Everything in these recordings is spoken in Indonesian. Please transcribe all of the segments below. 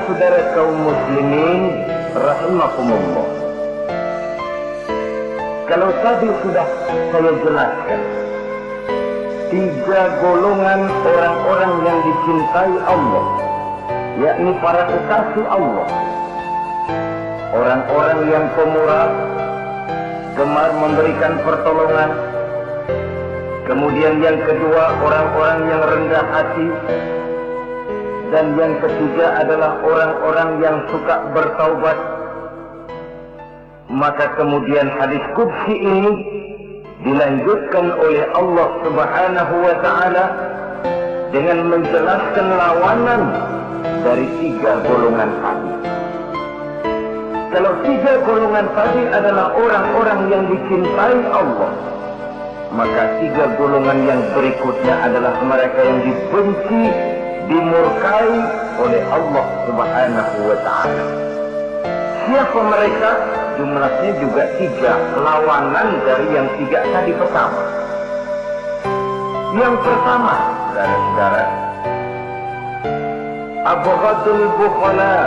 saudara kaum muslimin rahimakumullah, kalau tadi sudah saya jelaskan 3 golongan orang-orang yang dicintai Allah, yakni para kekasih Allah, orang-orang yang pemurah, gemar memberikan pertolongan. Kemudian yang kedua, orang-orang yang rendah hati. Dan yang ketiga adalah orang-orang yang suka bertaubat. Maka kemudian hadis qudsi ini dilanjutkan oleh Allah Subhanahu wa ta'ala dengan menjelaskan lawanan dari 3 golongan tadi. Kalau 3 golongan tadi adalah orang-orang yang dicintai Allah, maka 3 golongan yang berikutnya adalah mereka yang dibenci, dimurkai oleh Allah Subhanahu wa ta'ala. Siapa mereka? Jumlahnya juga 3, lawanan dari yang 3 tadi pertama. Yang pertama, saudara-saudara, abghadul bukhala,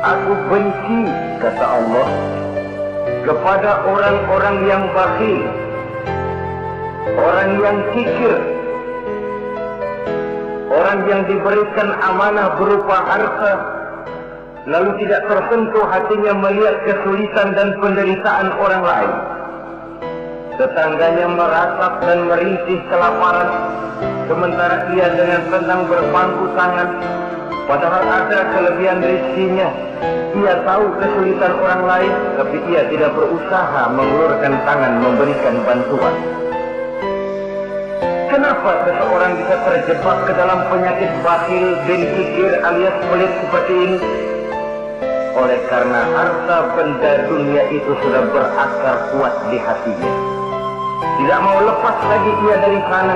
aku benci, kata Allah, kepada orang-orang yang bakhil, orang yang kikir, orang yang diberikan amanah berupa harta, lalu tidak tersentuh hatinya melihat kesulitan dan penderitaan orang lain. Tetangganya merasap dan merintih kelaparan, sementara ia dengan tenang berpangku tangan, padahal ada kelebihan rezekinya. Ia tahu kesulitan orang lain, tapi ia tidak berusaha mengulurkan tangan memberikan bantuan. Kenapa seseorang bisa terjebak ke dalam penyakit bakhil dan kikir alias pelit seperti ini? Oleh karena harta benda dunia itu sudah berakar kuat di hatinya. Tidak mau lepas lagi ia dari sana.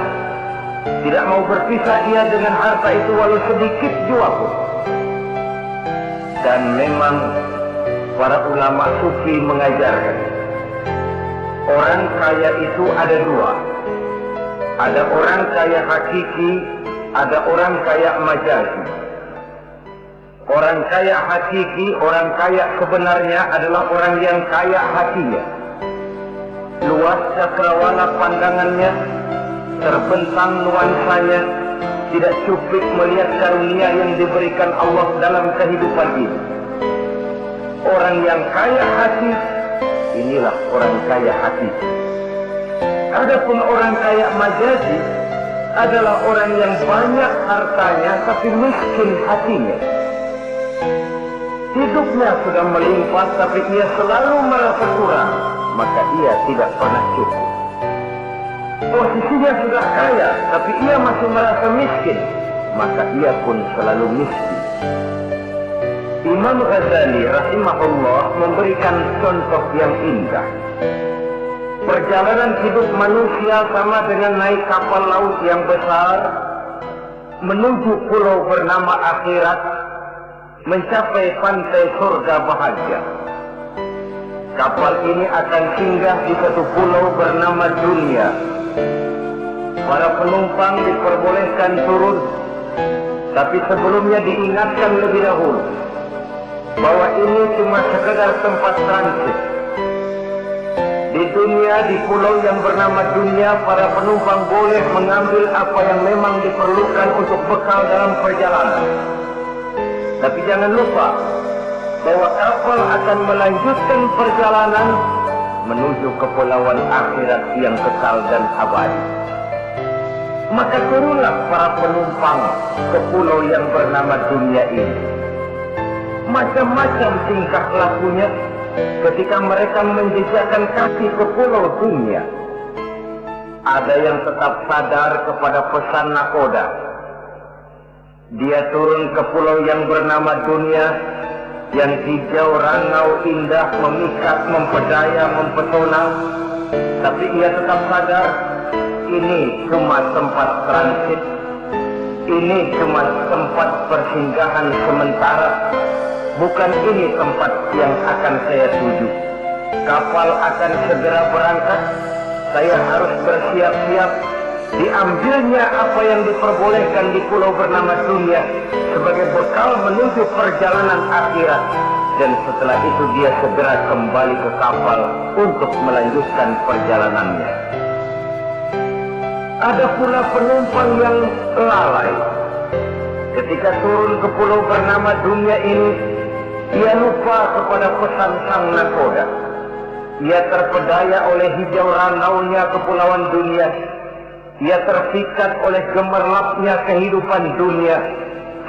Tidak mau berpisah ia dengan harta itu walau sedikit jua pun. Dan memang para ulama sufi mengajarkan, orang kaya itu ada 2. Ada orang kaya hakiki, ada orang kaya majazi. Orang kaya hakiki, orang kaya sebenarnya adalah orang yang kaya hatinya. Luas cakrawala pandangannya, terbentang nuansanya, tidak cuplik melihat karunia yang diberikan Allah dalam kehidupan ini. Orang yang kaya hati, inilah orang kaya hati. Adapun orang kaya majazi adalah orang yang banyak hartanya tapi miskin hatinya. Hidupnya sudah melimpah tapi ia selalu merasa kurang, maka ia tidak pernah cukup. Posisinya sudah kaya tapi ia masih merasa miskin, maka ia pun selalu miskin. Imam Ghazali rahimahullah memberikan contoh yang indah. Perjalanan hidup manusia sama dengan naik kapal laut yang besar menuju pulau bernama akhirat, mencapai pantai surga bahagia. Kapal ini akan singgah di satu pulau bernama dunia. Para penumpang diperbolehkan turun, tapi sebelumnya diingatkan lebih dahulu bahwa ini cuma sekedar tempat transit. Di dunia, di pulau yang bernama dunia, para penumpang boleh mengambil apa yang memang diperlukan untuk bekal dalam perjalanan. Tapi jangan lupa bahwa kapal akan melanjutkan perjalanan menuju kepulauan akhirat yang kekal dan abadi. Maka turunlah para penumpang ke pulau yang bernama dunia ini. Macam-macam tingkah lakunya ketika mereka menjejakkan kaki ke pulau dunia. Ada yang tetap sadar kepada pesan nakoda. Dia turun ke pulau yang bernama dunia, yang hijau, rangau, indah, memikat, mempedaya, mempesona. Tapi ia tetap sadar, ini cuma tempat transit, ini cuma tempat persinggahan sementara, bukan ini tempat yang akan saya tuju. Kapal akan segera berangkat, saya harus bersiap-siap, diambilnya apa yang diperbolehkan di pulau bernama dunia sebagai bekal menuju perjalanan akhirat, dan setelah itu dia segera kembali ke kapal untuk melanjutkan perjalanannya. Ada pula penumpang yang lalai. Ketika turun ke pulau bernama dunia ini, ia lupa kepada pesan sang nakoda. Ia terpedaya oleh hijau ranaunya kepulauan dunia. Ia terpikat oleh gemerlapnya kehidupan dunia.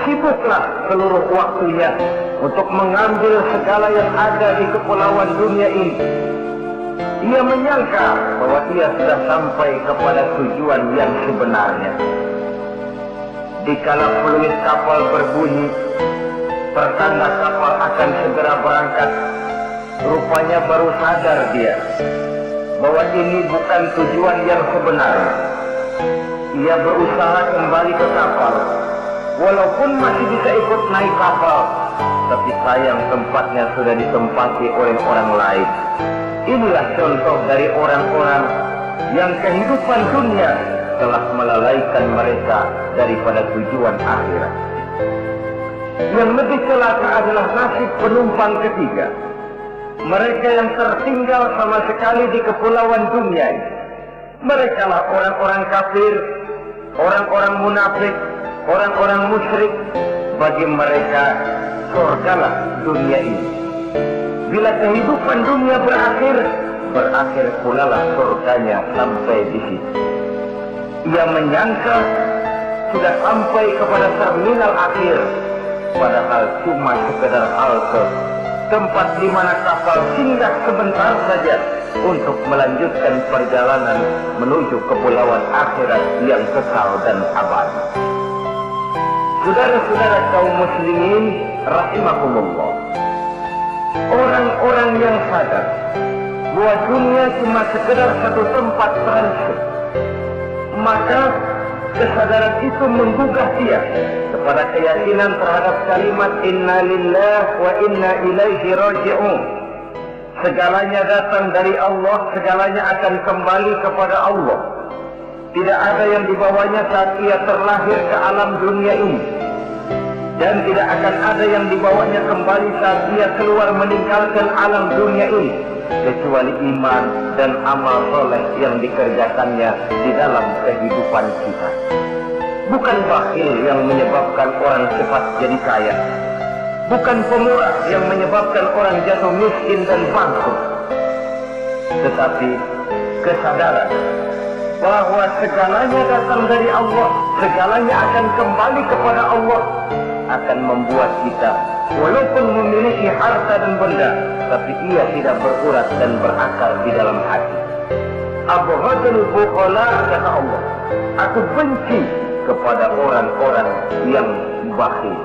Sibuklah seluruh waktunya untuk mengambil segala yang ada di kepulauan dunia ini. Ia menyangka bahwa ia sudah sampai kepada tujuan yang sebenarnya. Dikala peluit kapal berbunyi, pertanda kapal akan segera berangkat, rupanya baru sadar dia bahwa ini bukan tujuan yang sebenarnya. Ia berusaha kembali ke kapal, walaupun masih bisa ikut naik kapal, tapi sayang tempatnya sudah ditempati oleh orang lain. Inilah contoh dari orang-orang yang kehidupan dunia telah melalaikan mereka daripada tujuan akhirat. Yang lebih celaka adalah nasib penumpang ketiga. Mereka yang tertinggal sama sekali di kepulauan dunia ini. Mereka lah orang-orang kafir, orang-orang munafik, orang-orang musyrik. Bagi mereka surgalah dunia ini. Bila kehidupan dunia berakhir pula lah surganya sampai di situ. Ia menyangka sudah sampai kepada terminal akhir, padahal cuma sekedar halte, tempat di mana kapal singgah sebentar saja untuk melanjutkan perjalanan menuju kepulauan akhirat yang kekal dan abadi. Saudara-saudara kaum muslimin rahimakumullah, orang-orang yang sadar bahwa dunia cuma sekedar satu tempat transit, maka kesadaran itu menggugah dia kepada keyakinan terhadap kalimat inna lillahi wa inna ilaihi raji'un. Segalanya datang dari Allah, segalanya akan kembali kepada Allah. Tidak ada yang dibawanya saat ia terlahir ke alam dunia ini, dan tidak akan ada yang dibawanya kembali saat ia keluar meninggalkan alam dunia ini, kecuali iman dan amal soleh yang dikerjakannya di dalam kehidupan kita. Bukan bakhil yang menyebabkan orang cepat jadi kaya, bukan pemurah yang menyebabkan orang jatuh miskin dan bangkrut, tetapi kesadaran bahwa segalanya datang dari Allah, segalanya akan kembali kepada Allah, akan membuat kita walaupun memiliki harta dan benda, tapi ia tidak berurat dan berakar di dalam hati. Abghadul buqala, kata Allah, aku benci kepada orang-orang yang bakhil.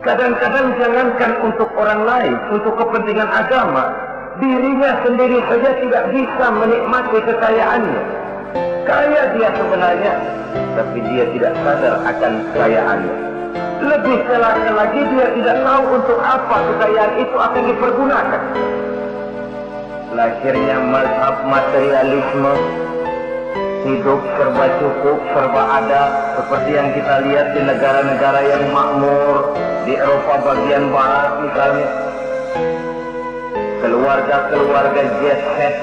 Kadang-kadang jangankan untuk orang lain, untuk kepentingan agama, dirinya sendiri saja tidak bisa menikmati kekayaannya. Kaya dia sebenarnya, tapi dia tidak sadar akan kekayaannya. Lebih celaka lagi, dia tidak tahu untuk apa kekayaan itu akan dipergunakan. Lahirnya mazhab materialisme, hidup serba cukup, serba ada, seperti yang kita lihat di negara-negara yang makmur, di Eropa bagian barat misalnya. Keluarga-keluarga jet set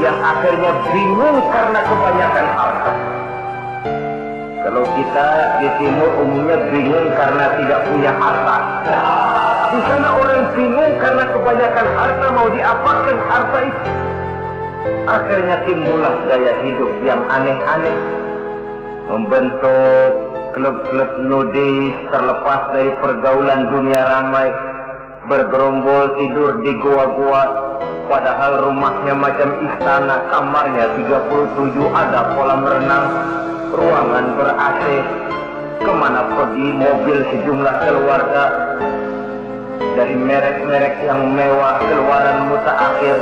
yang akhirnya bingung karena kebanyakan harta. Kalau kita di timur umumnya bingung karena tidak punya harta. Di sana orang bingung karena kebanyakan harta, mau diapakan harta itu. Akhirnya timbullah gaya hidup yang aneh-aneh, membentuk klub-klub nudis terlepas dari pergaulan dunia ramai, bergerombol tidur di goa-goa, padahal rumahnya macam istana, kamarnya 37, ada kolam renang, ruangan ber-AC, kemana pergi mobil sejumlah keluarga, dari merek-merek yang mewah, keluaran mutaakhir.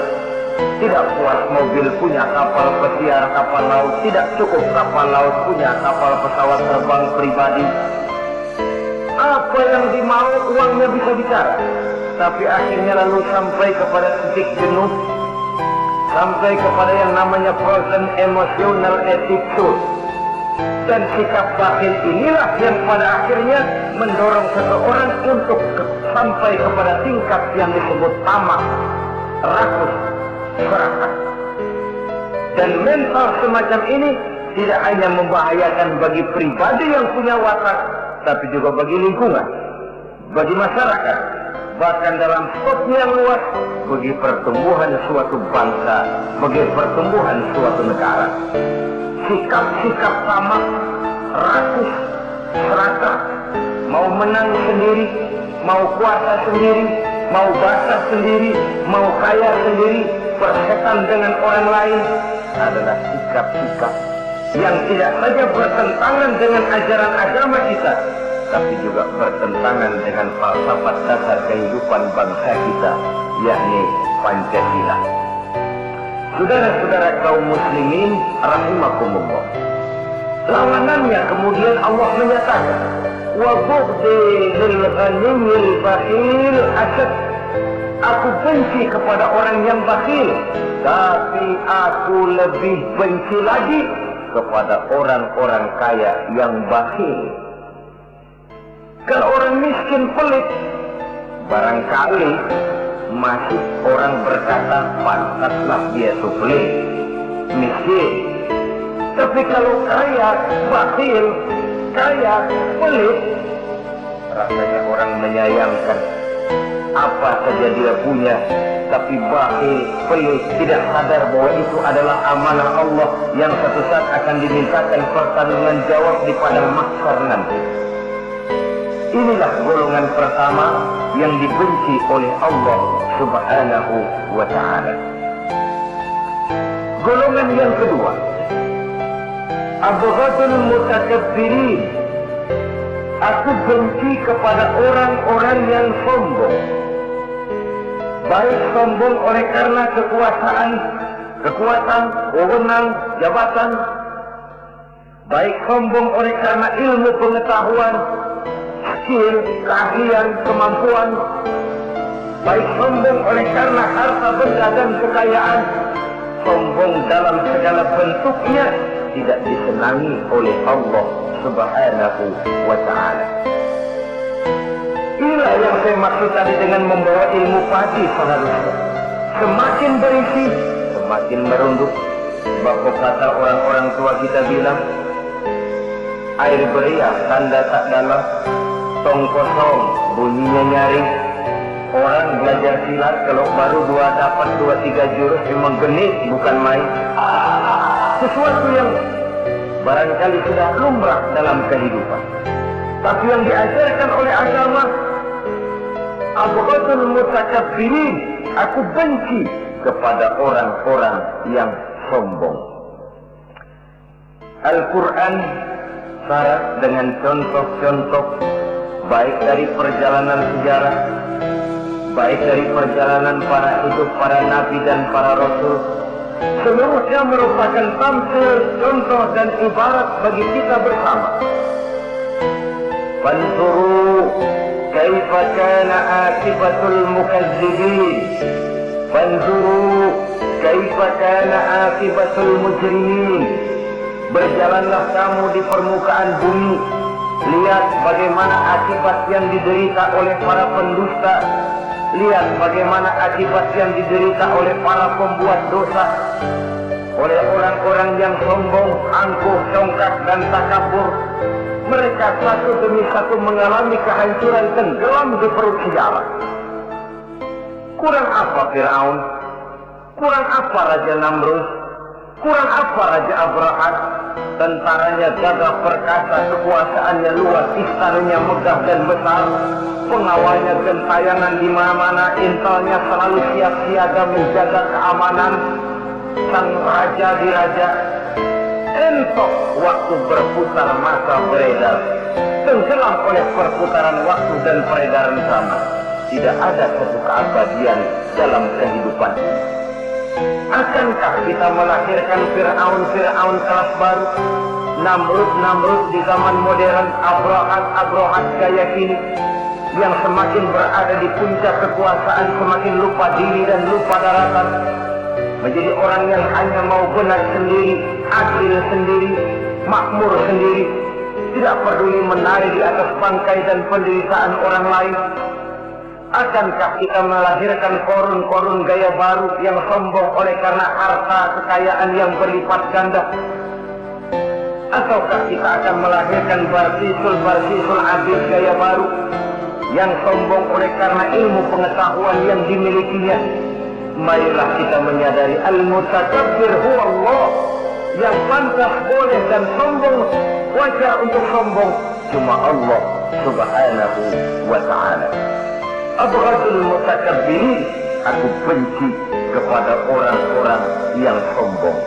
Tidak puas mobil punya kapal pesiar, kapal laut, tidak cukup kapal laut punya kapal pesawat terbang pribadi. Apa yang dimau uangnya bisa bicara, tapi akhirnya lalu sampai kepada titik jenuh, sampai kepada yang namanya frozen emotional attitude. Dan sikap bakhil inilah yang pada akhirnya mendorong seseorang untuk sampai kepada tingkat yang disebut tamak, rakus, serakah. Dan mental semacam ini tidak hanya membahayakan bagi pribadi yang punya watak, tapi juga bagi lingkungan, bagi masyarakat, bahkan dalam skop yang luas, bagi pertumbuhan suatu bangsa, bagi pertumbuhan suatu negara. Sikap-sikap tamak, rakus, serakah, mau menang sendiri, mau kuasa sendiri, mau basah sendiri, mau kaya sendiri, bersetan dengan orang lain, adalah sikap-sikap yang tidak saja bertentangan dengan ajaran agama kita, tapi juga bertentangan dengan falsafat dasar kehidupan bangsa kita, yakni Pancasila. Saudara-saudara kaum muslimin rahimakumullah, lawanannya kemudian Allah menyatakan, wa bughdi lil ghaniyil bakhil asad. Aku benci kepada orang yang bakhil, tapi aku lebih benci lagi kepada orang-orang kaya yang bakhil. Kalau orang miskin pelit, barangkali masih orang berkata pantaslah dia sulit, miskin. Tapi kalau kaya bakhil, kaya pelit, rasanya orang menyayangkan. Apa saja dia punya, tapi bakhil, pelit, tidak sadar bahwa itu adalah amanah Allah yang satu saat akan dimintakan pertanggungan jawab di padang mahsyar nanti. Inilah golongan pertama yang dibenci oleh Allah Subhanahu wa ta'ala. Golongan yang kedua, abghadul mutakabbirin. Aku benci kepada orang-orang yang sombong. Baik sombong oleh karena kekuatan, wewenang, jabatan. Baik sombong oleh karena ilmu pengetahuan, skill, keahlian, kemampuan. Baik sombong oleh karena harta benda dan kekayaan. Sombong dalam segala bentuknya tidak disenangi oleh Allah Subhanahu wa ta'ala. Inilah yang saya maksud tadi dengan membawa ilmu padi, saudara. Semakin berisi, semakin merunduk. Sebab kata orang-orang tua kita bilang, air beriak tanda tak dalam, tong kosong bunyinya nyaring. Orang belajar silat kalau baru dapat 2-3 jurus memang genit, bukan main. Sesuatu yang barangkali sudah lumrah dalam kehidupan. Tapi yang diajarkan oleh agama, abghadul mutakabbirin, aku benci kepada orang-orang yang sombong. Al-Quran syarat dengan contoh-contoh baik dari perjalanan sejarah, baik dari perjalanan para hidup para nabi dan para rasul. Seluruhnya merupakan tamsil, contoh dan ibarat bagi kita bersama. Fanzuru kaifa kana akibatul mukazzibin. Fanzuru kaifa kana akibatul mujrimin. Berjalanlah kamu di permukaan bumi, lihat bagaimana akibat yang diderita oleh para pendusta. Lihat bagaimana akibat yang diderita oleh para pembuat dosa, oleh orang-orang yang sombong, angkuh, congkak, dan takabur. Mereka satu demi satu mengalami kehancuran tenggelam di perut sejarah. Kurang apa Fir'aun? Kurang apa Raja Namrud? Kurang apa Raja Abrahat? Tentaranya gagah perkasa, kekuasaannya luas, istananya megah dan besar, pengawalnya gentayangan di mana-mana, intelnya selalu siap siaga menjaga keamanan. Sang raja diraja, entok waktu berputar masa beredar, tenggelam oleh perputaran waktu dan peredaran zaman. Tidak ada satu keabadian dalam kehidupan ini. Akankah kita melahirkan Fir'aun kelas baru, Namrud di zaman modern, Abrahat gaya kini, yang semakin berada di puncak kekuasaan semakin lupa diri dan lupa daratan? menjadi orang yang hanya mau benar sendiri, adil sendiri, makmur sendiri, tidak peduli menari di atas bangkai dan penderitaan orang lain? Akankah kita melahirkan korun-korun gaya baru yang sombong oleh karena harta kekayaan yang berlipat ganda? Ataukah kita akan melahirkan barsisul abid gaya baru yang sombong oleh karena ilmu pengetahuan yang dimilikinya? Marilah kita menyadari al-mutakabbir huwa Allah. Yang pantas, boleh dan sombong, wajar untuk sombong, cuma Allah subhanahu wa ta'ala. Abghadul mutakabbirin, aku benci kepada orang-orang yang sombong.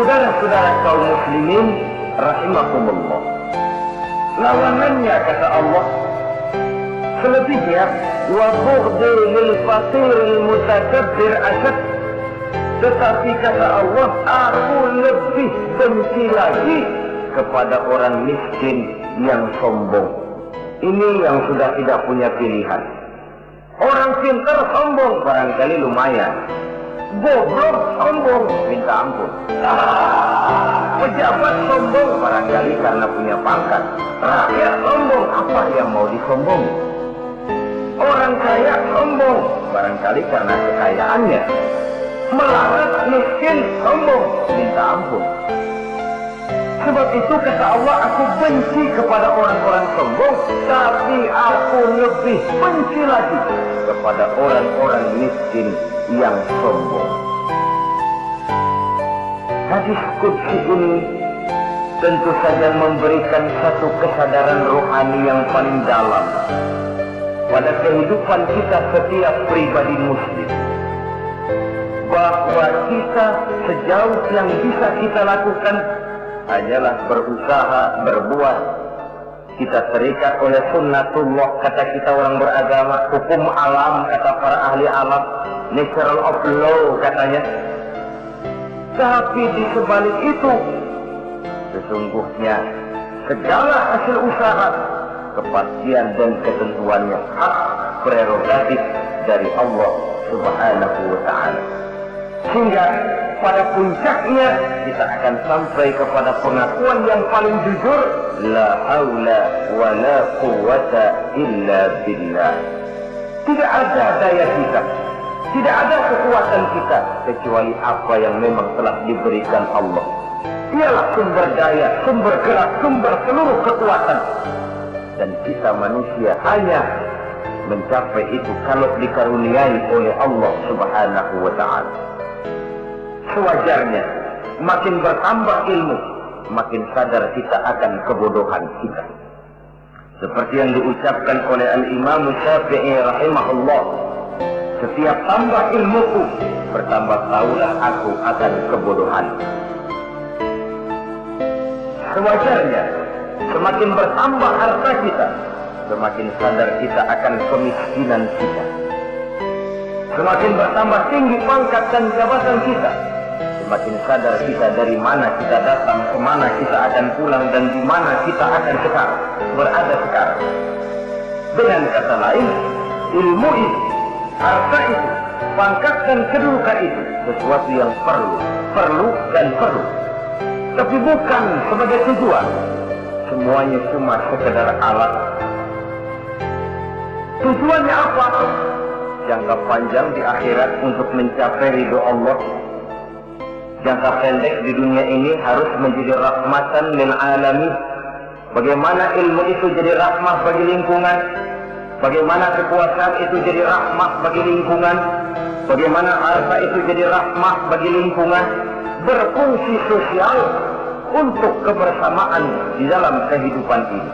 Saudara-saudara kaum muslimin rahimakumullah, lawanannya kata Allah, selebihnya wa bughdi lil faqiril mutakabbir asad. Tetapi kata Allah, aku lebih benci lagi kepada orang miskin yang sombong. Ini yang sudah tidak punya pilihan. Orang pintar sombong barangkali lumayan, goblok sombong minta ampun. Pejabat sombong barangkali karena punya pangkat. Rakyat sombong, apa yang mau disombong? Orang kaya sombong barangkali karena kekayaannya. Melarat miskin sombong minta ampun. Sebab itu kata Allah, aku benci kepada orang-orang sombong, tapi aku lebih benci lagi kepada orang-orang miskin yang sombong. Hadis qudsi ini tentu saja memberikan satu kesadaran rohani yang paling dalam pada kehidupan kita setiap pribadi muslim, bahwa kita sejauh yang bisa kita lakukan hanyalah berusaha berbuat. Kita terikat oleh sunnatullah, kata kita orang beragama, hukum alam kata para ahli alam, natural of law katanya. Tapi di sebalik itu sesungguhnya segala hasil usaha, kepastian dan ketentuannya hak prerogatif dari Allah subhanahu wa ta'ala. Sehingga pada puncaknya kita akan sampai kepada pengakuan yang paling jujur, la haula wa la quwwata illa billah. Tidak ada daya kita, tidak ada kekuatan kita kecuali apa yang memang telah diberikan Allah. Ialah sumber daya, sumber gerak, sumber seluruh kekuatan. Dan kita manusia hanya mencapai itu kalau dikaruniai oleh Allah subhanahu wa ta'ala. Sewajarnya, makin bertambah ilmu, makin sadar kita akan kebodohan kita. Seperti yang diucapkan oleh Al-Imam Syafi'i rahimahullah, setiap tambah ilmuku, bertambah tahulah aku akan kebodohan. Sewajarnya, semakin bertambah harta kita, semakin sadar kita akan kemiskinan kita. Semakin bertambah tinggi pangkat dan jabatan kita, semakin sadar kita dari mana kita datang, kemana kita akan pulang, dan di mana kita akan berada sekarang. Dengan kata lain, ilmu itu, harta itu, pangkat dan kedudukan itu sesuatu yang perlu dan perlu. Tapi bukan sebagai tujuan. Semuanya cuma sekedar alat. Tujuannya apa? Jangka panjang di akhirat untuk mencapai ridho Allah. Jangka pendek di dunia ini harus menjadi rahmatan lil alamin. Bagaimana ilmu itu jadi rahmah bagi lingkungan, bagaimana kekuasaan itu jadi rahmah bagi lingkungan, bagaimana harta itu jadi rahmah bagi lingkungan, berfungsi sosial untuk kebersamaan di dalam kehidupan ini.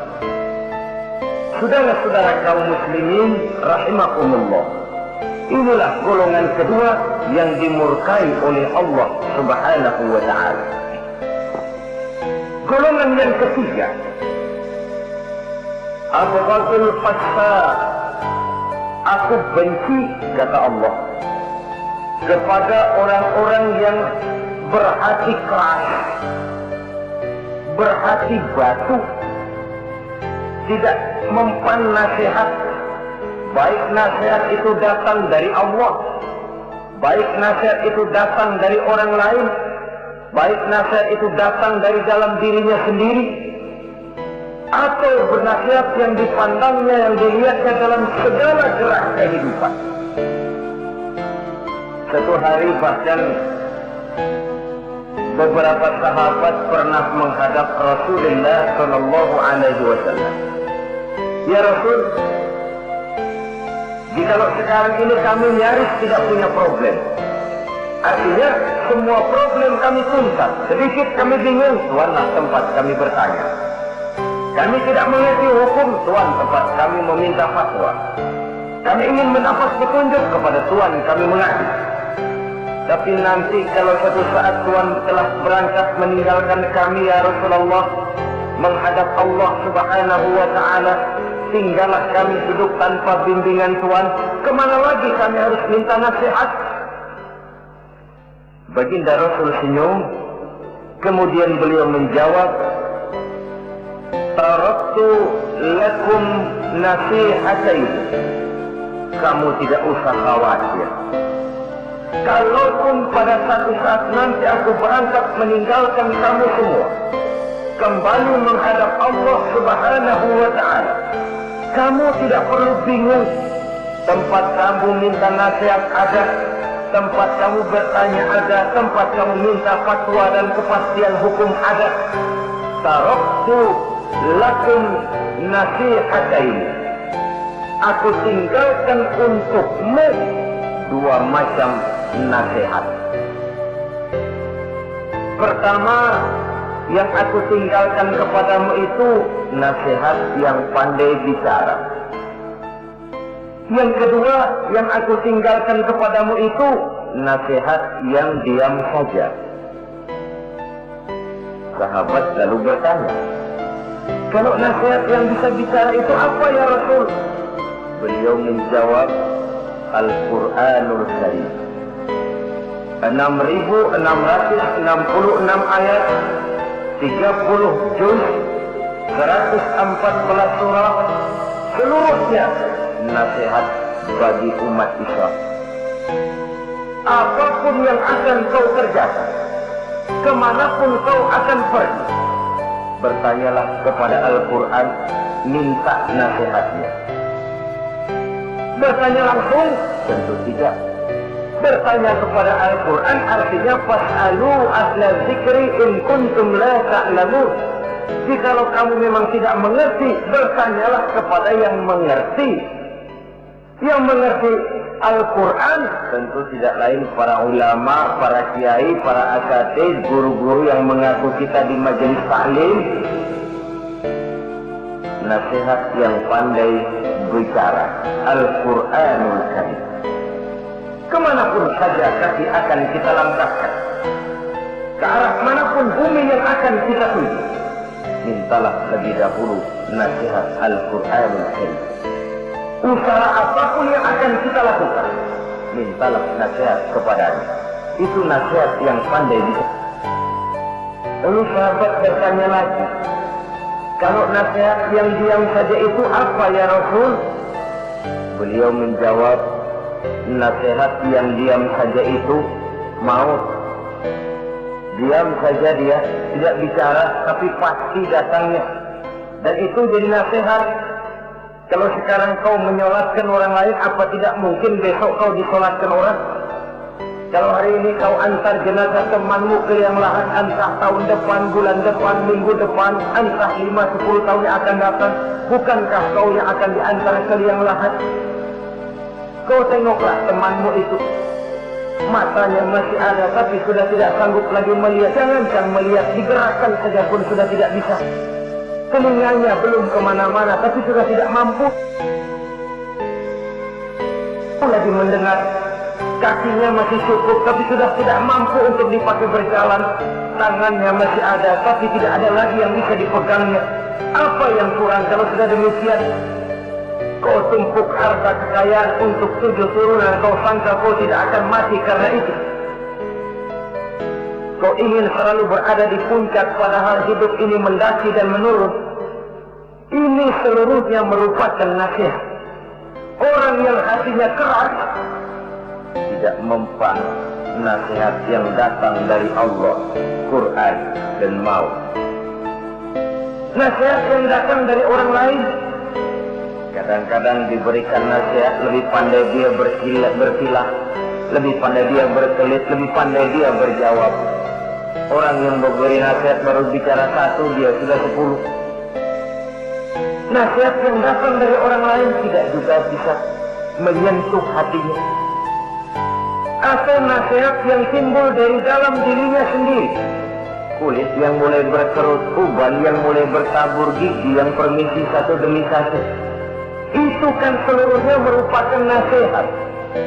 Saudara-saudara kaum muslimin rahimakumullah, inilah golongan kedua yang dimurkai oleh Allah subhanahu wa ta'ala. Golongan yang ketiga, abghadul fasad, aku benci kata Allah kepada orang-orang yang berhati keras, berhati batu, tidak mempan nasihat, baik nasihat itu datang dari Allah, baik nasihat itu datang dari orang lain, baik nasihat itu datang dari dalam dirinya sendiri, atau bernasihat yang dipandangnya, yang dilihatnya dalam segala gerak kehidupan. Satu hari bahkan beberapa sahabat pernah menghadap Rasulullah Shallallahu Alaihi Wasallam. Ya Rasul, jikalau sekarang ini kami nyaris tidak punya problem, artinya semua problem kami tuntas, sedikit kami bingung, Tuanlah tempat kami bertanya. Kami tidak mengerti hukum, Tuan tempat kami meminta fatwa. Kami ingin mendapat petunjuk, kepada Tuan kami mengadu. Tapi nanti kalau suatu saat Tuhan telah berangkat meninggalkan kami ya Rasulullah, menghadap Allah Subhanahu wa Ta'ala, tinggallah kami hidup tanpa bimbingan Tuhan. Kemana lagi kami harus minta nasihat? Baginda Rasul senyum, kemudian beliau menjawab, taraktu lakum nasihatain. Kamu tidak usah khawatir. Kalaupun pada satu saat nanti aku berangkat meninggalkan kamu semua, kembali menghadap Allah Subhanahu wa Ta'ala, kamu tidak perlu bingung. Tempat kamu minta nasihat ada, tempat kamu bertanya ada, tempat kamu minta fatwa dan kepastian hukum ada. Taraktu lakum nasihatain. Aku tinggalkan untukmu dua macam nasihat. Pertama, yang aku tinggalkan kepadamu itu nasihat yang pandai bicara. Yang kedua, yang aku tinggalkan kepadamu itu nasihat yang diam saja. Sahabat lalu bertanya, kalau nasihat yang bisa bicara itu apa ya Rasul? Beliau menjawab, Al-Quranul Karim. 6.666 ayat, 30 juz, 114 surah, seluruhnya nasihat bagi umat Islam. Apapun yang akan kau kerjakan, kemanapun kau akan pergi, bertanyalah kepada Al-Quran, minta nasihatnya. Bertanya langsung? Tentu tidak. Bertanya kepada Al-Quran artinya fas'alu ahla dzikri in kuntum la ta'lamun. Jikalau kamu memang tidak mengerti, bertanyalah kepada yang mengerti. Yang mengerti Al-Quran tentu tidak lain para ulama, para kiai, para asatidz, guru-guru yang mengaku kita di majelis taklim. Nasihat yang pandai bicara, Al-Quranul Karim. Kemanapun saja kaki akan kita langkahkan, ke arah manapun bumi yang akan kita tuju, mintalah lebih dahulu nasihat Al-Quranul Karim. Usaha apapun yang akan kita lakukan, mintalah nasihat kepadanya. Itu nasihat yang pandai bicara. Lalu sahabat bertanya lagi, kalau nasihat yang diam saja itu apa ya Rasul? Beliau menjawab, nasihat yang diam saja itu maut. Diam saja dia, tidak bicara, tapi pasti datangnya. Dan itu jadi nasihat. Kalau sekarang kau menyolatkan orang lain, apa tidak mungkin besok kau disolatkan orang? Kalau hari ini kau antar jenazah temanmu ke liang lahat, entah tahun depan, bulan depan, minggu depan, entah 5-10 tahun yang akan datang, bukankah kau yang akan diantar ke liang lahat? Kau tengoklah temanmu itu, matanya masih ada tapi sudah tidak sanggup lagi melihat. Jangan melihat, digerakkan saja pun sudah tidak bisa. Telinganya belum kemana-mana tapi sudah tidak mampu lagi mendengar. Kakinya masih cukup tapi sudah tidak mampu untuk dipakai berjalan. Tangannya masih ada tapi tidak ada lagi yang bisa dipegangnya. Apa yang kurang kalau sudah demikian? Kau tumpuk harta kekayaan untuk 7 turunan, kau sangka kau tidak akan mati karena itu. Kau ingin selalu berada di puncak padahal hidup ini mendaki dan menurun. Ini seluruhnya merupakan nasihat. Orang yang hatinya keras tidak mempan nasihat yang datang dari Allah, Quran dan maut. Nasihat yang datang dari orang lain, kadang-kadang diberikan nasihat, lebih pandai dia berkilah, lebih pandai dia berkelit, lebih pandai dia berjawab. Orang yang memberi nasihat baru bicara satu, dia sudah 10. Nasihat yang datang dari orang lain tidak juga bisa menyentuh hatinya. Atau nasihat yang timbul dari dalam dirinya sendiri. Kulit yang mulai berkerut, uban yang mulai bertabur, gigi yang permisi satu demi satu. Itu kan seluruhnya merupakan nasihat.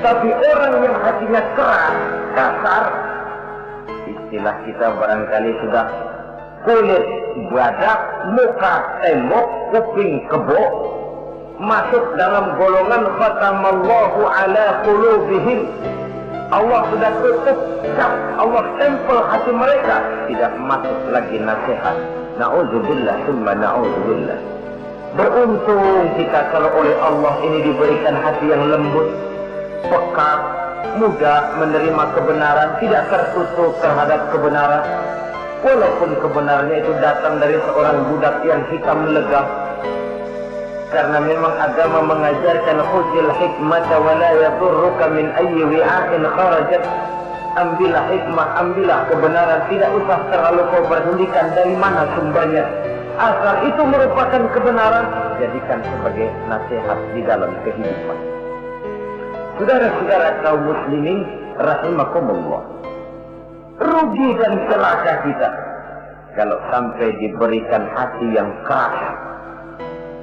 Tapi orang yang hatinya keras, kasar, istilah kita barangkali sudah kulit badak, muka tembok, kuping kebo, masuk dalam golongan khatamallahu ala qulubihim. Allah sudah tutup cap, Allah stempel hati mereka, tidak masuk lagi nasihat. Na'udzubillah summa na'udzubillah. Beruntung kita kalau oleh Allah ini diberikan hati yang lembut, peka, mudah menerima kebenaran, tidak tertutup terhadap kebenaran. Walaupun kebenarannya itu datang dari seorang budak yang hitam legam. Karena memang agama mengajarkan khudhil hikmata wa la yadurruka min ayyi wi'a'in kharajat. Ambillah hikmah, ambillah kebenaran, tidak usah terlalu kau perhatikan dari mana sumbernya. Asal itu merupakan kebenaran, jadikan sebagai nasihat di dalam kehidupan. Saudara-saudara kaum muslimin rahimakumullah, rugi dan celaka kita kalau sampai diberikan hati yang keras,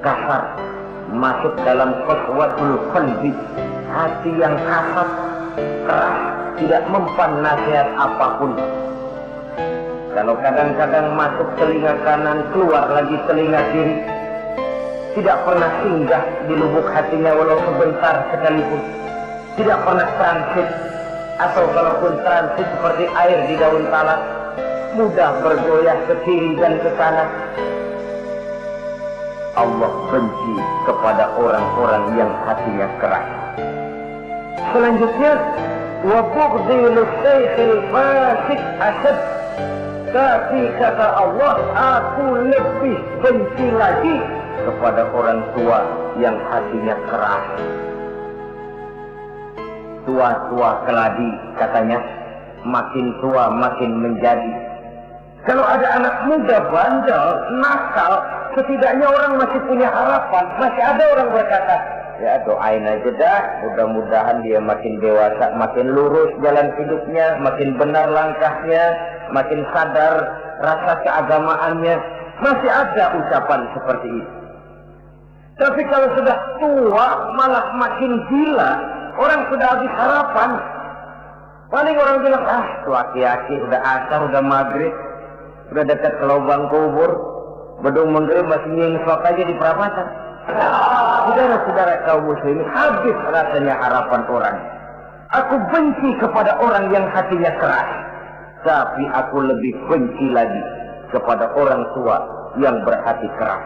kasar, masuk dalam qaswatul qalbi, hati yang kasar, keras, tidak mempan nasihat apapun. Kalau kadang-kadang masuk telinga kanan, keluar lagi telinga kiri, tidak pernah singgah di lubuk hatinya walau sebentar sekalipun, tidak pernah transit, atau kalaupun transit seperti air di daun talas, mudah bergoyah ke kiri dan ke kanan. Allah benci kepada orang-orang yang hatinya keras. Selanjutnya, wa bughdil syaikhil fasik asad. Tapi kata Allah, aku lebih benci lagi kepada orang tua yang hatinya keras. Tua-tua keladi katanya, makin tua makin menjadi. Kalau ada anak muda bandel, nakal, setidaknya orang masih punya harapan. Masih ada orang berkata, ya doain aja dah, mudah-mudahan dia makin dewasa, makin lurus jalan hidupnya, makin benar langkahnya, makin sadar rasa keagamaannya. Masih ada ucapan seperti itu. Tapi kalau sudah tua malah makin gila, orang sudah habis harapan. Paling orang bilang, tuh aki-aki udah asar, udah maghrib, udah dekat ke lubang kubur, bedung maghrib masih nyingsok aja di perapatan. Saudara-saudara kaum muslimin, habis rasanya harapan orang. Aku benci kepada orang yang hatinya keras, tapi aku lebih benci lagi kepada orang tua yang berhati keras.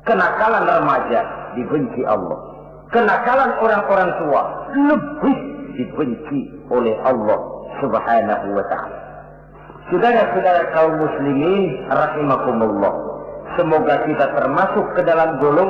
Kenakalan remaja dibenci Allah, kenakalan orang-orang tua lebih dibenci oleh Allah Subhanahu wa ta'ala. Saudara-saudara kaum muslimin rahimakumullah, semoga kita termasuk ke dalam golongan